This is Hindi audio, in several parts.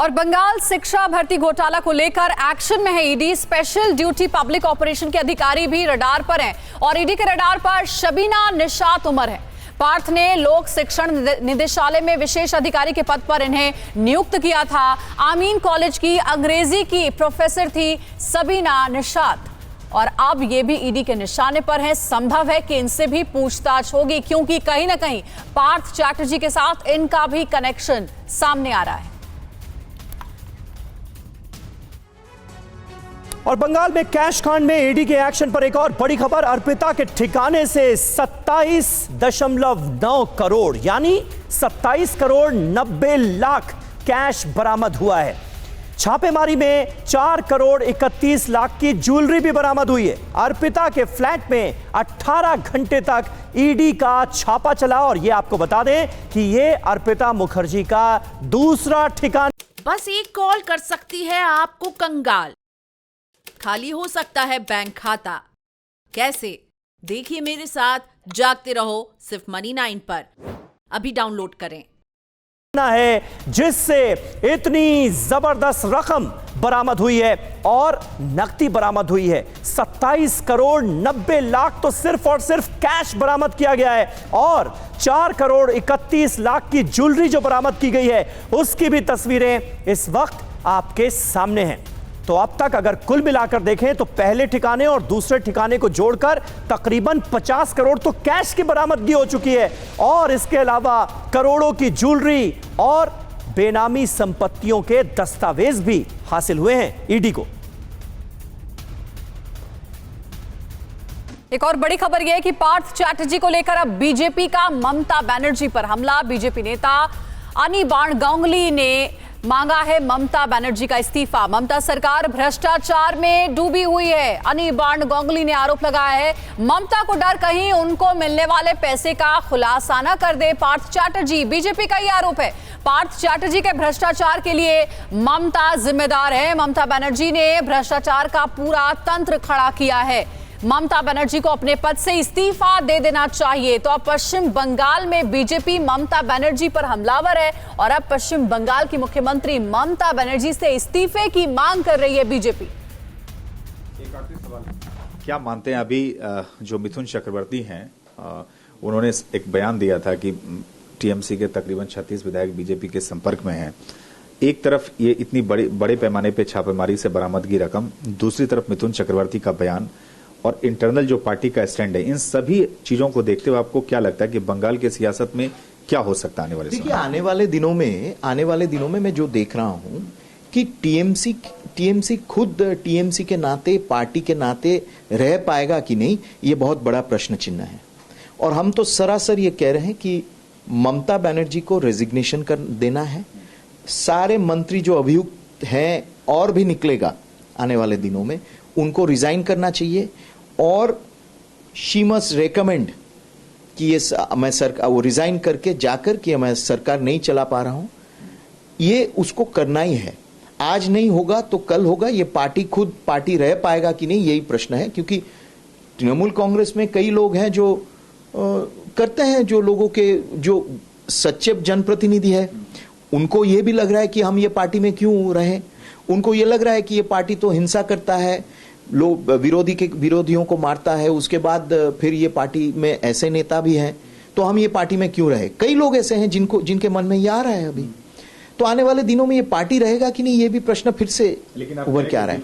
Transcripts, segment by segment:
और बंगाल शिक्षा भर्ती घोटाला को लेकर एक्शन में है ED. Special duty public operation के अधिकारी भी रडार पर हैं और ईडी के रडार पर शबीना निशात उमर है। पार्थ ने लोक शिक्षण निदेशालय में विशेष अधिकारी के पद पर इन्हें नियुक्त किया था। आमीन कॉलेज की अंग्रेजी की प्रोफेसर थी सबीना निशात और अब ये भी ईडी के निशाने पर है। संभव है कि इनसे भी पूछताछ होगी क्योंकि कहीं ना कहीं पार्थ चैटर्जी के साथ इनका भी कनेक्शन सामने आ रहा है। और बंगाल में कैश कांड में ईडी के एक्शन पर एक और बड़ी खबर। अर्पिता के ठिकाने से 27.9 करोड़ यानी 27 करोड़ 90 लाख कैश बरामद हुआ है। छापेमारी में 4 करोड़ 31 लाख की ज्वेलरी भी बरामद हुई है। अर्पिता के फ्लैट में 18 घंटे तक ईडी का छापा चला और यह आपको बता दें कि यह अर्पिता मुखर्जी का दूसरा ठिकाना। बस एक कॉल कर सकती है आपको कंगाल। खाली हो सकता है बैंक खाता। कैसे? देखिए मेरे साथ, जागते रहो सिर्फ मनी 9 पर। अभी डाउनलोड करें। है जिससे इतनी जबरदस्त रकम बरामद हुई है और नकदी बरामद हुई है। 27 करोड़ 90 लाख तो सिर्फ और सिर्फ कैश बरामद किया गया है और 4 करोड़ 31 लाख की ज्वेलरी जो बरामद की गई है उसकी भी तस्वीरें इस वक्त आपके सामने हैं। तो अब तक अगर कुल मिलाकर देखें तो पहले ठिकाने और दूसरे ठिकाने को जोड़कर तकरीबन 50 करोड़ तो कैश की बरामदगी हो चुकी है और इसके अलावा करोड़ों की ज्वेलरी और बेनामी संपत्तियों के दस्तावेज भी हासिल हुए हैं ईडी को। एक और बड़ी खबर यह है कि पार्थ चैटर्जी को लेकर अब बीजेपी का ममता बनर्जी पर हमला। बीजेपी नेता अनिबाण गांगुली ने मांगा है ममता बनर्जी का इस्तीफा। ममता सरकार भ्रष्टाचार में डूबी हुई है। अनिबाण गांगुली ने आरोप लगाया है ममता को डर कहीं उनको मिलने वाले पैसे का खुलासा न कर दे पार्थ चैटर्जी। बीजेपी का यह आरोप है पार्थ चैटर्जी के भ्रष्टाचार के लिए ममता जिम्मेदार है। ममता बनर्जी ने भ्रष्टाचार का पूरा तंत्र खड़ा किया है। ममता बनर्जी को अपने पद से इस्तीफा दे देना चाहिए। तो अब पश्चिम बंगाल में बीजेपी ममता बनर्जी पर हमलावर है और अब पश्चिम बंगाल की मुख्यमंत्री ममता बनर्जी से इस्तीफे की मांग कर रही है बीजेपी। एक आखिरी सवाल, क्या मानते हैं अभी जो मिथुन चक्रवर्ती हैं उन्होंने एक बयान दिया था कि टीएमसी के तकरीबन 36 विधायक बीजेपी के संपर्क में हैं। एक तरफ ये इतनी बड़े पैमाने पे छापेमारी से बरामदगी रकम, दूसरी तरफ मिथुन चक्रवर्ती का बयान और इंटरनल जो पार्टी का स्टैंड है, इन सभी चीजों को देखते हुए आपको क्या लगता है कि बंगाल की सियासत में क्या हो सकता है आने वाले समय? देखिए आने वाले दिनों में मैं जो देख रहा हूं कि टीएमसी खुद टीएमसी के नाते, पार्टी के नाते रह पाएगा कि नहीं, ये बहुत बड़ा प्रश्न चिन्ह है। और हम तो सरासर ये कह रहे हैं कि ममता बनर्जी को रेजिग्नेशन कर देना है। सारे मंत्री जो अभियुक्त हैं और भी निकलेगा आने वाले दिनों में, उनको रिजाइन करना चाहिए और शी मस्ट रेकमेंड कि ये मैं वो रिजाइन करके जाकर कि मैं सरकार नहीं चला पा रहा हूं, ये उसको करना ही है। आज नहीं होगा तो कल होगा। ये पार्टी रह पाएगा कि नहीं, यही प्रश्न है। क्योंकि तृणमूल कांग्रेस में कई लोग हैं जो करते हैं, जो लोगों के जो सच्चे जनप्रतिनिधि है, उनको ये भी लग रहा है कि हम ये पार्टी में क्यों रहे। उनको ये लग रहा है कि ये पार्टी तो हिंसा करता है, लोग विरोधियों को मारता है, उसके बाद फिर ये पार्टी में ऐसे नेता भी हैं, तो हम ये पार्टी में क्यों रहे। कई लोग ऐसे हैं जिनके मन में ये आ रहा है अभी। तो आने वाले दिनों में ये पार्टी रहेगा कि नहीं, ये भी प्रश्न फिर से उभर के आ रहा है।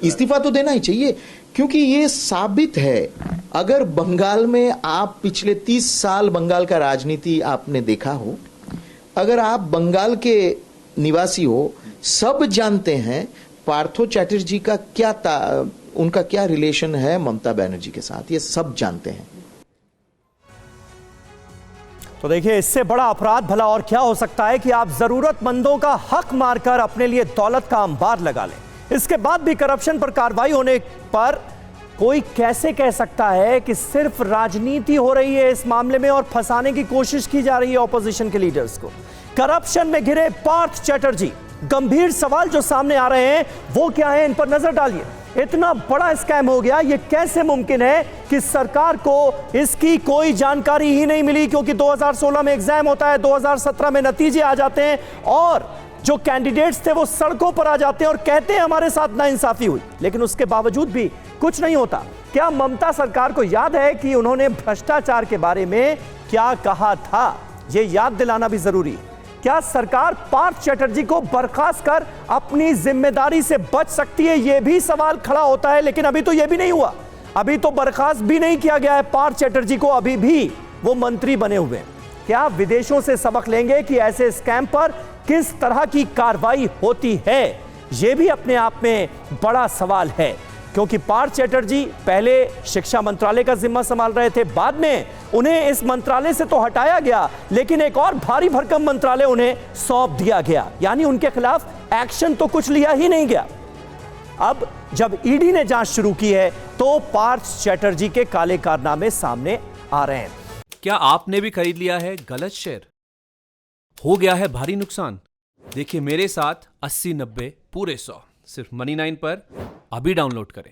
इस्तीफा तो देना ही चाहिए क्योंकि ये साबित है, अगर बंगाल में आप पिछले 30 साल बंगाल का राजनीति आपने देखा हो, अगर आप बंगाल के निवासी हो, सब जानते हैं पार्थो चैटर्जी का उनका क्या रिलेशन है ममता बनर्जी के साथ, ये सब जानते हैं। तो देखिए, इससे बड़ा अपराध भला और क्या हो सकता है कि आप जरूरतमंदों का हक मारकर अपने लिए दौलत का अंबार लगा लें। इसके बाद भी करप्शन पर कार्रवाई होने पर कोई कैसे कह सकता है कि सिर्फ राजनीति हो रही है इस मामले में और फंसाने की कोशिश की जा रही है ऑपोजिशन के लीडर्स को। करप्शन में घिरे पार्थ चैटर्जी, गंभीर सवाल जो सामने आ रहे हैं वो क्या है, इन पर नजर डालिए। इतना बड़ा स्कैम हो गया, ये कैसे मुमकिन है कि सरकार को इसकी कोई जानकारी ही नहीं मिली? क्योंकि 2016 में एग्जाम होता है, 2017 में नतीजे आ जाते हैं और जो कैंडिडेट्स थे वो सड़कों पर आ जाते हैं और कहते हैं हमारे साथ नाइंसाफी हुई, लेकिन उसके बावजूद भी कुछ नहीं होता। क्या ममता सरकार को याद है कि उन्होंने भ्रष्टाचार के बारे में क्या कहा था? यह याद दिलाना भी जरूरी है। क्या सरकार पार्थ चैटर्जी को बर्खास्त कर अपनी जिम्मेदारी से बच सकती है? यह भी सवाल खड़ा होता है, लेकिन अभी तो यह भी नहीं हुआ। अभी तो बर्खास्त भी नहीं किया गया है पार्थ चैटर्जी को, अभी भी वो मंत्री बने हुए हैं। क्या विदेशों से सबक लेंगे कि ऐसे स्कैम पर किस तरह की कार्रवाई होती है? यह भी अपने आप में बड़ा सवाल है, क्योंकि पार्थ चैटर्जी पहले शिक्षा मंत्रालय का जिम्मा संभाल रहे थे, बाद में उन्हें इस मंत्रालय से तो हटाया गया, लेकिन एक और भारी भरकम मंत्रालय उन्हें सौंप दिया गया, यानी उनके खिलाफ एक्शन तो कुछ लिया ही नहीं गया। अब जब ईडी ने जांच शुरू की है तो पार्थ चैटर्जी के काले कारनामे सामने आ रहे हैं। क्या आपने भी खरीद लिया है गलत शेयर? हो गया है भारी नुकसान? देखिए मेरे साथ 80-90 पूरे 100 सिर्फ Money9 पर अभी डाउनलोड करें।